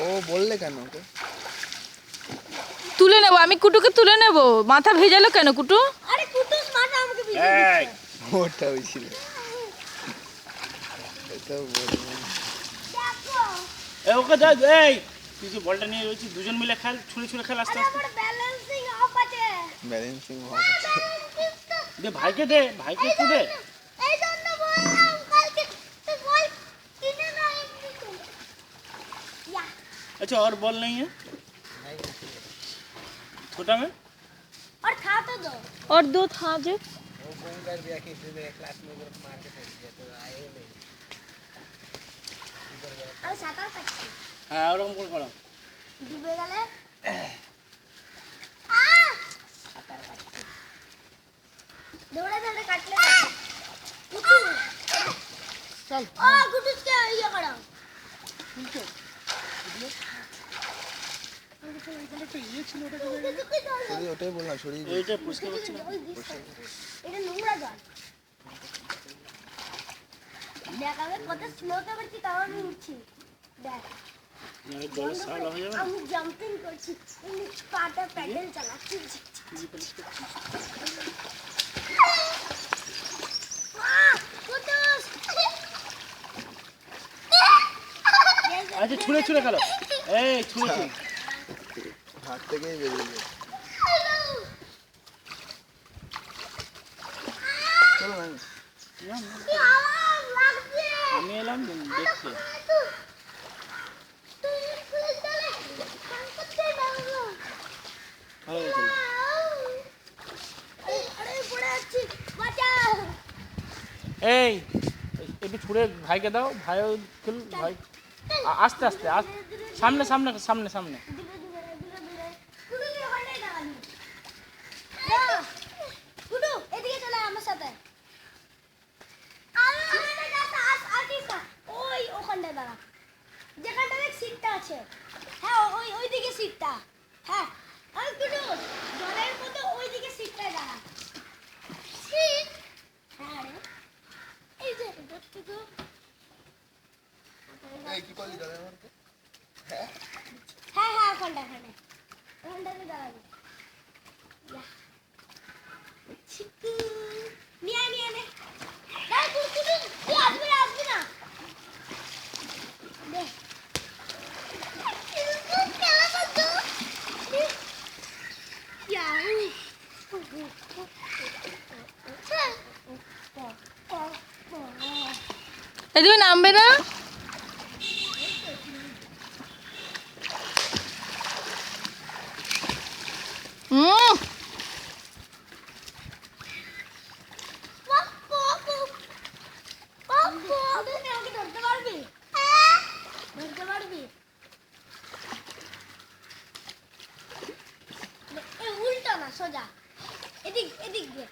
ও বললে কেন ওকে? তুলে নেবো আমি, কুটুকে তুলে নেবো। মাথা ভেজালো কেন কুটু? আরে কুটুস মাথা আমাকে ভিজিয়ে দিচ্ছে। ওটা হয়েছিল। এটাও বলবো। দেখো ওকে যা এই তুই যে বলটা নিয়ে রয়েছিস দুজন মিলে খেল, ছুঁড়ে ছুঁড়ে খেল আস্তে আরে আস্তে। আমার ব্যালেন্সিং অফ আছে। ব্যালেন্সিং দে ভাইকে দে, ভাইকে একটু দে। এই জন্য বললাম কালকে তুই বল কিনে না এমনি তো। ইয়া अच्छा और बॉल नहीं है छोटा में? और खा तो दो। और दो था जो वो गंगा भी आके इधर क्लास में उधर मार के फेंक दिया तो आए नहीं। আর সাঁতার কাটছি हाँ और हम कौन करा? ডুবে গেলে দৌড়ে দৌড়ে কাটলে কুটু चल ও কুটুসকে ইয়ে করো সরি ওটাই বললাম সরি। এইটা পুষ্কে হচ্ছে না। এটা নোংরা জল দেখ আমি কত স্লোতে করছি তাও আমি উঠছি দেখ ये बॉल साला हो जाएगा। আমি জাম্পিং করছি আমি পাটা প্যাডেল চালাচ্ছি কুটুস अच्छा छुड़े छुड़े खेलो ए छुड़े छुड़े হাত থেকেই বেরিয়ে গেছে। চলো না আমি এলাম দেখতে ভালো হয়েছে এই একটু ছুড়ে ভাইকে দাও ভাইও খেল ভাই আস্তে আস্তে সামনে সামনে সামনে সামনে ওইদিকে সিটটা হ্যাঁ আর কুটু জলের মধ্যে ওইদিকে সিটটায় দাঁড়া সিট হ্যাঁ রে এই যে কুটু এই কি করলি দাদা আমাকে? হ্যাঁ হ্যাঁ ওখানটাতে দাঁড়াবি ইয়া। চিকু নিয়ে আয়, নিয়ে নে দাঁড়া কুটু তুই আসবি না দে এই তুমি নামবে না? উল্টো না সোজা এদিক এদিক দিয়ে